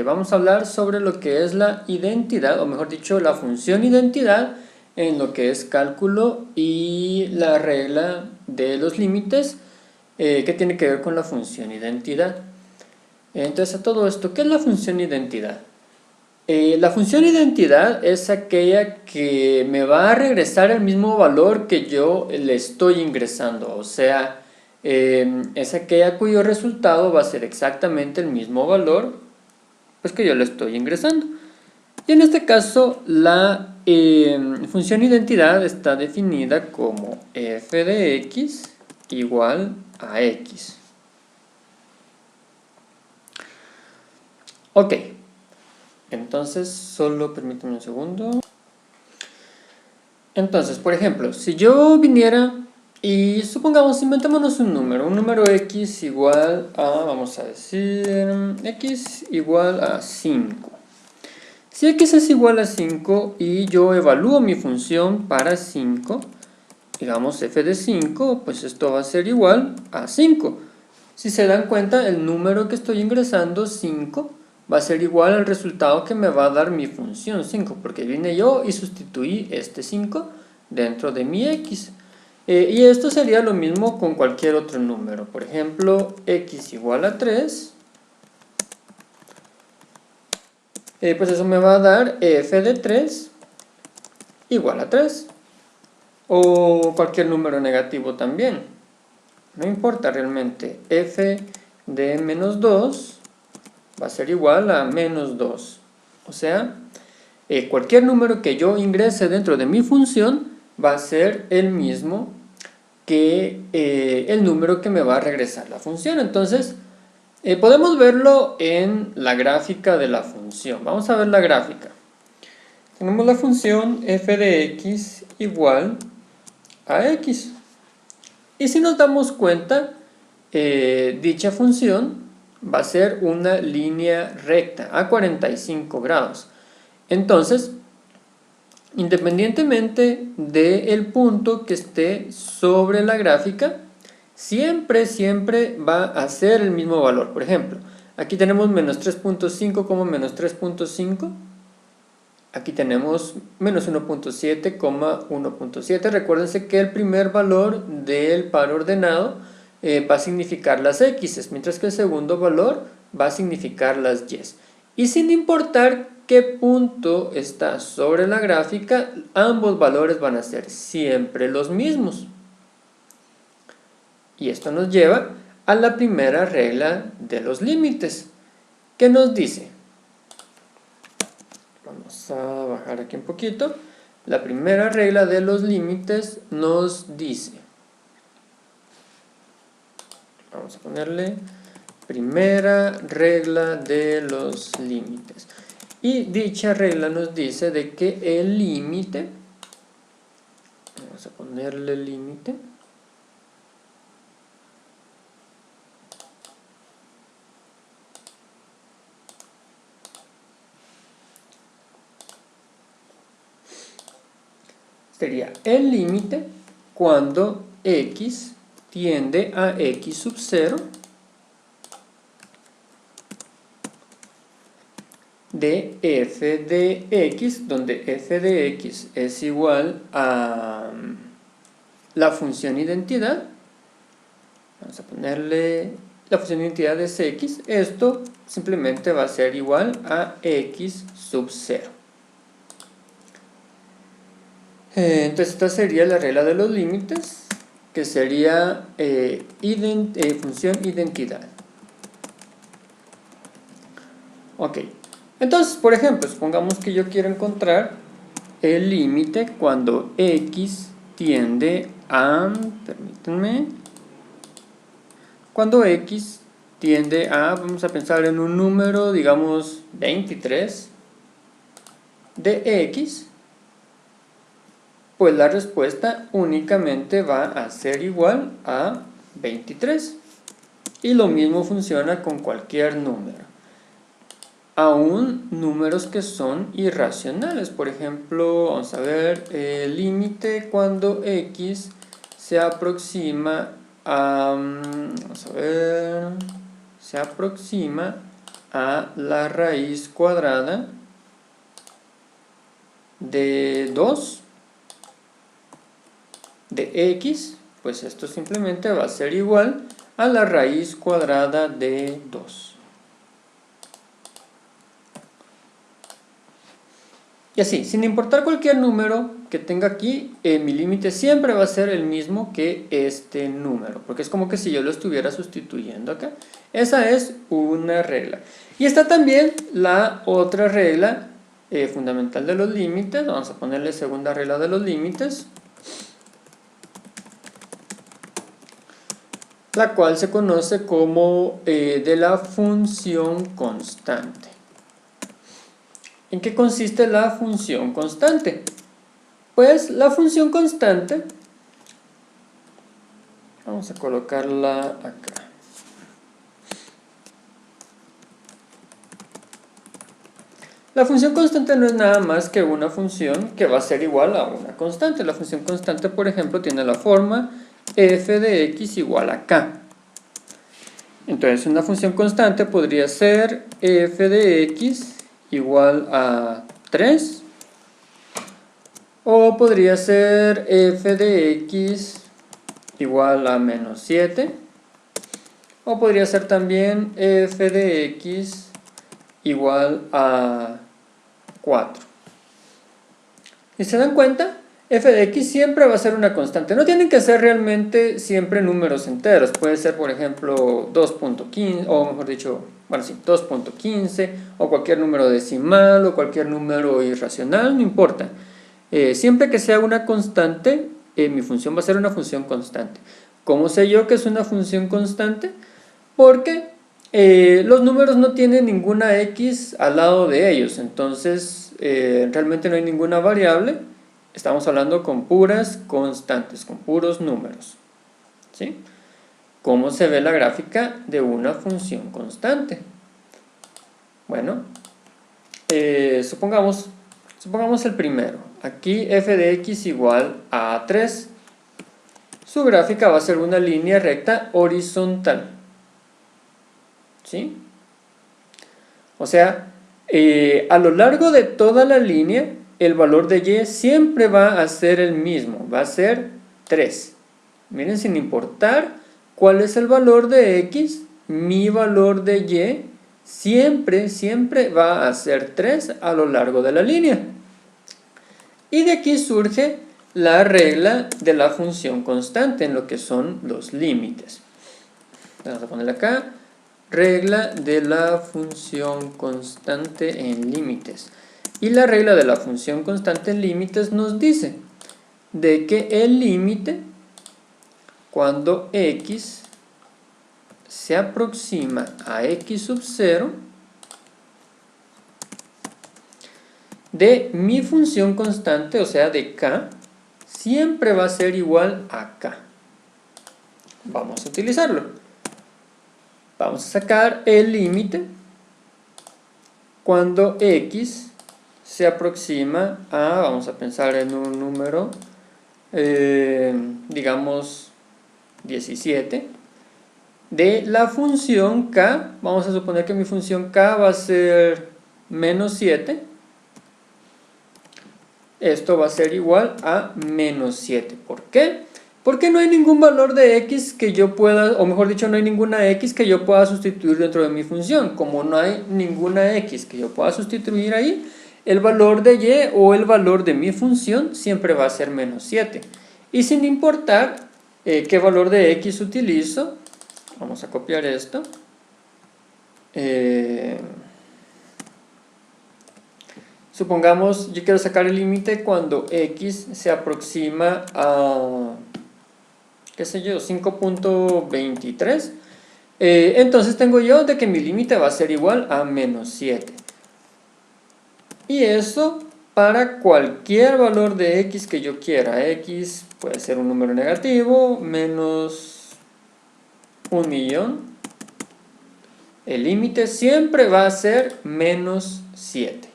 vamos a hablar sobre lo que es la identidad, o mejor dicho, la función identidad en lo que es cálculo y la regla de los límites que tiene que ver con la función identidad. Entonces, a todo esto, ¿qué es la función identidad? La función identidad es aquella que me va a regresar el mismo valor que yo le estoy ingresando, o sea, es aquella cuyo resultado va a ser exactamente el mismo valor pues, que yo le estoy ingresando. Y en este caso, la función identidad está definida como f de x igual a x. Ok, entonces solo permítame un segundo. Entonces, por ejemplo, si yo viniera y supongamos, inventémonos un número x igual a, vamos a decir, x igual a 5. Si x es igual a 5 y yo evalúo mi función para 5, digamos f de 5, pues esto va a ser igual a 5. Si se dan cuenta, el número que estoy ingresando, 5, va a ser igual al resultado que me va a dar mi función 5, porque vine yo y sustituí este 5 dentro de mi x. Y esto sería lo mismo con cualquier otro número. Por ejemplo, x igual a 3, pues eso me va a dar f de 3 igual a 3. O cualquier número negativo también. No importa realmente. F de menos 2 va a ser igual a menos 2. O sea, cualquier número que yo ingrese dentro de mi función va a ser el mismo que el número que me va a regresar la función. Entonces, podemos verlo en la gráfica de la función. Vamos a ver la gráfica. Tenemos la función f de x igual a x. Y si nos damos cuenta, dicha función va a ser una línea recta a 45 grados. Entonces, independientemente del punto que esté sobre la gráfica, siempre va a ser el mismo valor. Por ejemplo, aquí tenemos menos 3.5 como menos 3.5. Aquí tenemos menos 1.7, 1.7. Recuérdense que el primer valor del par ordenado va a significar las x, mientras que el segundo valor va a significar las y. Y sin importar qué punto está sobre la gráfica, ambos valores van a ser siempre los mismos. Y esto nos lleva a la primera regla de los límites, que nos dice... Vamos a bajar aquí un poquito. La primera regla de los límites nos dice, vamos a ponerle primera regla de los límites. Y dicha regla nos dice de que el límite, vamos a ponerle límite, sería el límite cuando x tiende a x sub 0 de f de x, donde f de x es igual a la función identidad. Vamos a ponerle la función identidad es x. Esto simplemente va a ser igual a x sub 0. Entonces esta sería la regla de los límites, que sería función identidad. Ok, entonces por ejemplo, supongamos que yo quiero encontrar el límite cuando x tiende a, permítanme, cuando x tiende a, vamos a pensar en un número, digamos 23 de x, pues la respuesta únicamente va a ser igual a 23. Y lo mismo funciona con cualquier número. Aún números que son irracionales. Por ejemplo, vamos a ver el límite cuando x se aproxima a, vamos a ver, se aproxima a la raíz cuadrada de 2 de x, pues esto simplemente va a ser igual a la raíz cuadrada de 2. Y así, sin importar cualquier número que tenga aquí, mi límite siempre va a ser el mismo que este número, porque es como que si yo lo estuviera sustituyendo acá. Esa es una regla. Y está también la otra regla fundamental de los límites. Vamos a ponerle segunda regla de los límites, la cual se conoce como de la función constante. ¿En qué consiste la función constante? Pues la función constante, vamos a colocarla acá. La función constante no es nada más que una función que va a ser igual a una constante. La función constante, por ejemplo, tiene la forma f de x igual a k. Entonces, una función constante podría ser f de x igual a 3, o podría ser f de x igual a menos 7, o podría ser también f de x igual a 4. Si se dan cuenta, f de x siempre va a ser una constante. No tienen que ser realmente siempre números enteros. Puede ser, por ejemplo, 2.15, o mejor dicho, bueno, sí, 2.15, o cualquier número decimal, o cualquier número irracional, no importa. Siempre que sea una constante, mi función va a ser una función constante. ¿Cómo sé yo que es una función constante? Porque los números no tienen ninguna x al lado de ellos, entonces realmente no hay ninguna variable. Estamos hablando con puras constantes, con puros números, ¿sí? ¿Cómo se ve la gráfica de una función constante? Bueno, supongamos el primero. Aquí f de x igual a 3. Su gráfica va a ser una línea recta horizontal, ¿sí? O sea, a lo largo de toda la línea, el valor de y siempre va a ser el mismo, va a ser 3. Miren, sin importar cuál es el valor de x, mi valor de y siempre va a ser 3 a lo largo de la línea. Y de aquí surge la regla de la función constante en lo que son los límites. Vamos a ponerle acá, regla de la función constante en límites. Y la regla de la función constante en límites nos dice de que el límite, cuando x se aproxima a x sub 0, de mi función constante, o sea de k, siempre va a ser igual a k. Vamos a utilizarlo. Vamos a sacar el límite cuando x se aproxima a, vamos a pensar en un número, digamos 17, de la función k. Vamos a suponer que mi función k va a ser menos 7. Esto va a ser igual a menos 7. ¿Por qué? Porque no hay ningún valor de x que yo pueda, o mejor dicho, no hay ninguna x que yo pueda sustituir dentro de mi función. Como no hay ninguna x que yo pueda sustituir ahí, el valor de y o el valor de mi función siempre va a ser menos 7. Y sin importar qué valor de x utilizo, vamos a copiar esto. Supongamos, yo quiero sacar el límite cuando x se aproxima a, qué sé yo, 5.23. Entonces tengo yo de que mi límite va a ser igual a menos 7. Y eso para cualquier valor de x que yo quiera. X puede ser un número negativo, menos 1.000.000. El límite siempre va a ser menos 7.